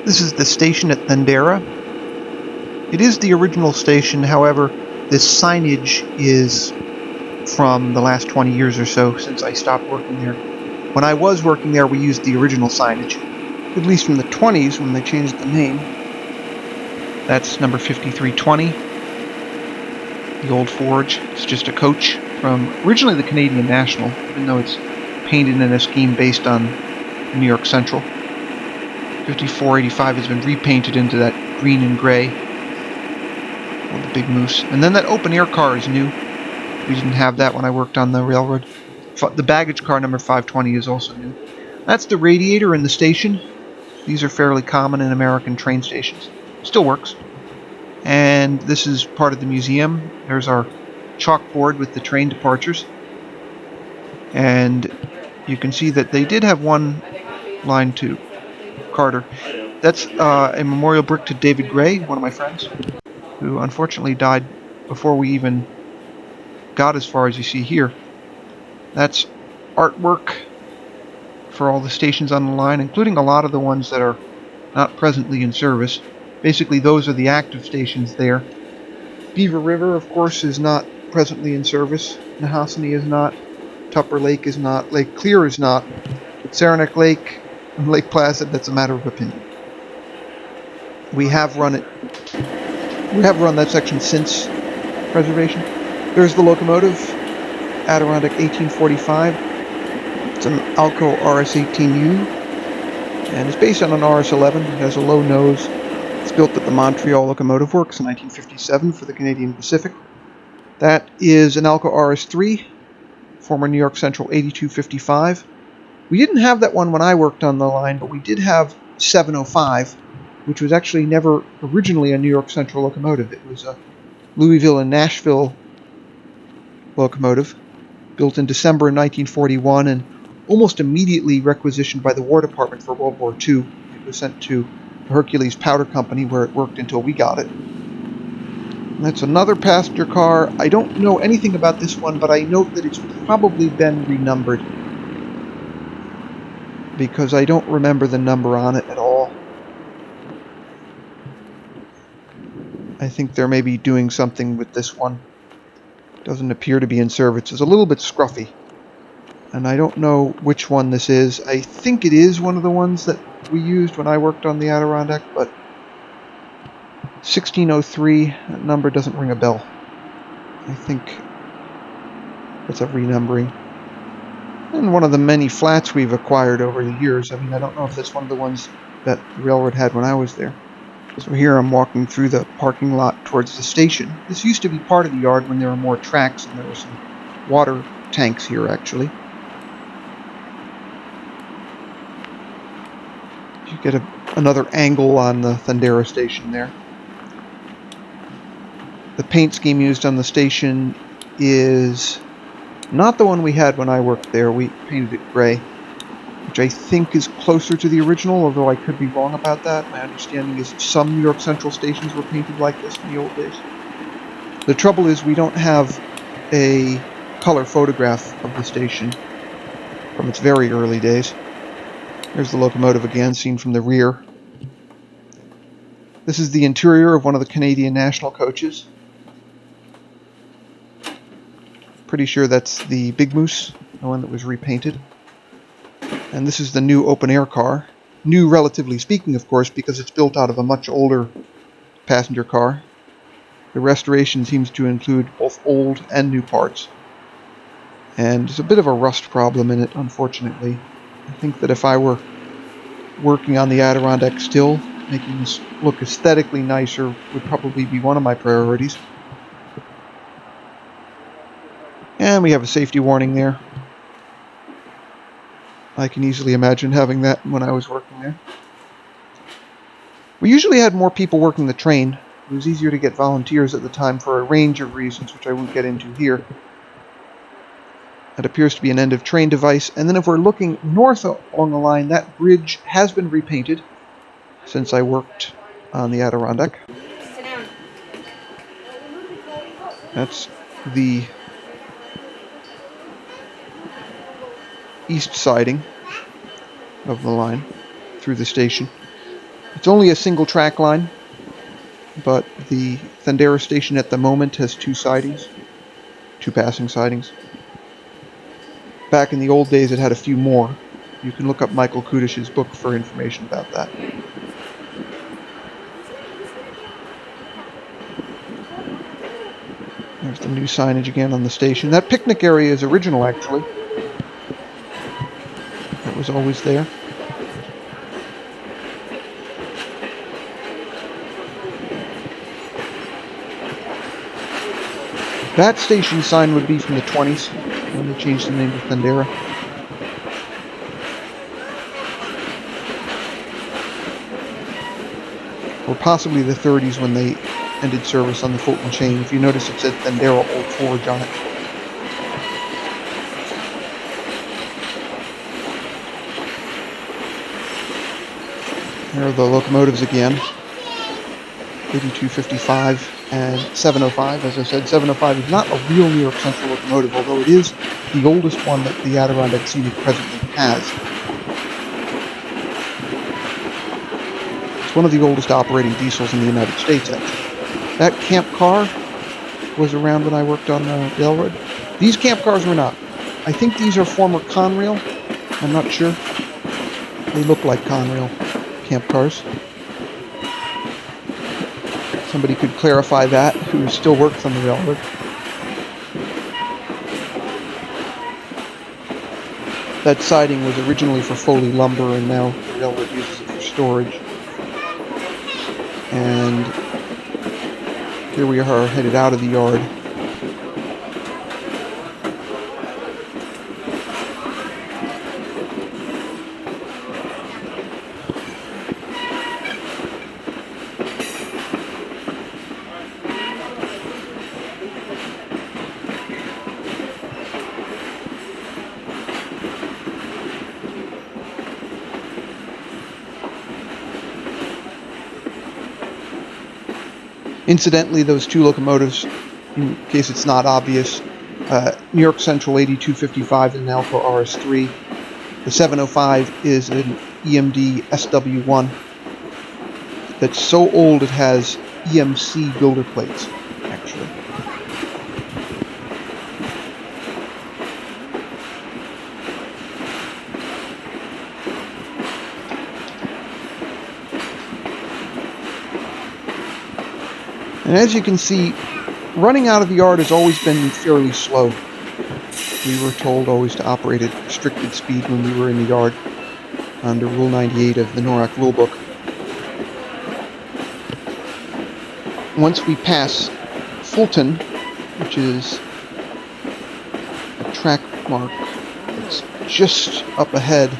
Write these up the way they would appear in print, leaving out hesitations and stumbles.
This is the station at Thendara. It is the original station, however, this signage is from the last 20 years or so since I stopped working there. When I was working there, we used the original signage, at least from the 20s when they changed the name. That's number 5320, the old forge. It's just a coach from originally the Canadian National, even though it's painted in a scheme based on New York Central. 5485 has been repainted into that green and gray, with the big moose. And then that open air car is new. We didn't have that when I worked on the railroad. The baggage car number 520 is also new. That's the radiator in the station. These are fairly common in American train stations. Still works. And this is part of the museum. There's our chalkboard with the train departures. And you can see that they did have one line to Carter. That's a memorial brick to David Gray, one of my friends, who unfortunately died before we even got as far as you see here. That's artwork for all the stations on the line, including a lot of the ones that are not presently in service. Basically, those are the active stations there. Beaver River, of course, is not presently in service. Nahasani is not. Tupper Lake is not. Lake Clear is not. Saranac Lake and Lake Placid, that's a matter of opinion. We have run that section since preservation. There's the locomotive, Adirondack 1845. It's an Alco RS-18U, and it's based on an RS-11. It has a low nose. It's built at the Montreal Locomotive Works in 1957 for the Canadian Pacific. That is an Alco RS-3, former New York Central 8255. We didn't have that one when I worked on the line, but we did have 705, which was actually never originally a New York Central locomotive. It was a Louisville and Nashville locomotive, built in December of 1941 and almost immediately requisitioned by the War Department for World War II. It was sent to the Hercules Powder Company, where it worked until we got it. And that's another passenger car. I don't know anything about this one, but I note that it's probably been renumbered, because I don't remember the number on it at all. I think they're maybe doing something with this one. Doesn't appear to be in service. It's a little bit scruffy. And I don't know which one this is. I think it is one of the ones that we used when I worked on the Adirondack, but 1603, that number doesn't ring a bell. I think that's a renumbering. And one of the many flats we've acquired over the years. I mean, I don't know if that's one of the ones that the railroad had when I was there. So here I'm walking through the parking lot towards the station. This used to be part of the yard when there were more tracks, and there were some water tanks here, actually. You get another angle on the Thendara station there. The paint scheme used on the station is not the one we had when I worked there. We painted it gray, which I think is closer to the original, although I could be wrong about that. My understanding is some New York Central stations were painted like this in the old days. The trouble is we don't have a color photograph of the station from its very early days. There's the locomotive again, seen from the rear. This is the interior of one of the Canadian National coaches. Pretty sure that's the Big Moose, the one that was repainted. And this is the new open-air car. New, relatively speaking, of course, because it's built out of a much older passenger car. The restoration seems to include both old and new parts. And there's a bit of a rust problem in it, unfortunately. I think that if I were working on the Adirondack still, making this look aesthetically nicer would probably be one of my priorities. And we have a safety warning there. I can easily imagine having that when I was working there. We usually had more people working the train. It was easier to get volunteers at the time for a range of reasons, which I won't get into here. That appears to be an end-of-train device. And then if we're looking north along the line, that bridge has been repainted since I worked on the Adirondack. That's the east siding of the line through the station. It's only a single track line, but the Thendara station at the moment has two sidings, two passing sidings. Back in the old days it had a few more. You can look up Michael Kudish's book for information about that. There's the new signage again on the station. That picnic area is original, actually. It was always there. That station sign would be from the 20s, when they changed the name to Thendara. Or possibly the 30s when they ended service on the Fulton chain. If you notice, it said Thendara Old Forge on it. There are the locomotives again. 8255 and 705. As I said, 705 is not a real New York Central locomotive, although it is the oldest one that the Adirondack Scenic presently has. It's one of the oldest operating diesels in the United States, actually. That camp car was around when I worked on the railroad. These camp cars were not. I think these are former Conrail. I'm not sure. They look like Conrail camp cars. Somebody could clarify that, who still works on the railroad. That siding was originally for Foley lumber, and now the railroad uses it for storage. And here we are headed out of the yard. Incidentally, those two locomotives, in case it's not obvious, New York Central 8255 is an Alpha RS3. The 705 is an EMD SW1 that's so old it has EMC builder plates, actually. And as you can see, running out of the yard has always been fairly slow. We were told always to operate at restricted speed when we were in the yard under Rule 98 of the NORAC rulebook. Once we pass Fulton, which is a track mark that's just up ahead,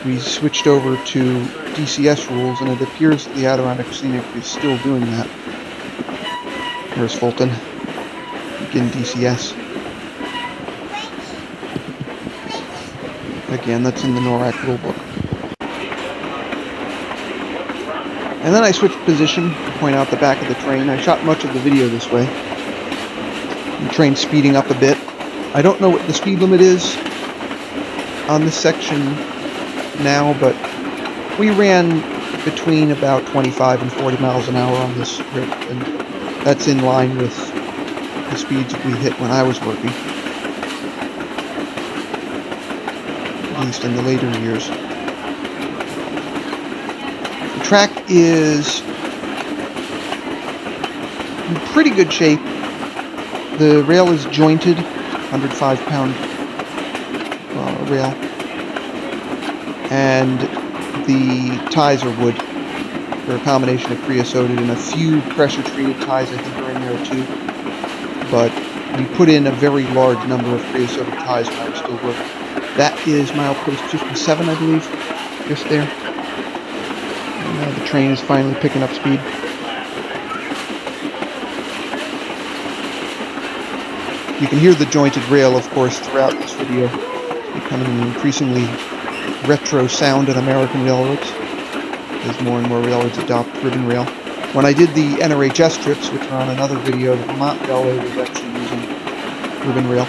we switched over to DCS rules, and it appears that the Adirondack Scenic is still doing that. Here's Fulton. Begin DCS. Again, that's in the NORAC rulebook. And then I switched position to point out the back of the train. I shot much of the video this way. The train's speeding up a bit. I don't know what the speed limit is on this section now, but we ran between about 25 and 40 miles an hour on this trip, and that's in line with the speeds we hit when I was working, at least in the later years. The track is in pretty good shape. The rail is jointed, 105-pound rail, and the ties are wood. They're a combination of creosoted, and a few pressure-treated ties I think are in there too. But we put in a very large number of creosoted ties when I was still working. That is Milepost 57, I believe, just there. And now the train is finally picking up speed. You can hear the jointed rail, of course, throughout this video, becoming an increasingly retro sound in American railroads, as more and more railroads adopt ribbon rail. When I did the NRHS trips, which are on another video, the Vermont Railway was actually using ribbon rail.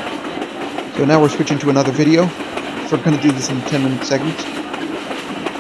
So now we're switching to another video. So we're going to do this in 10-minute segments.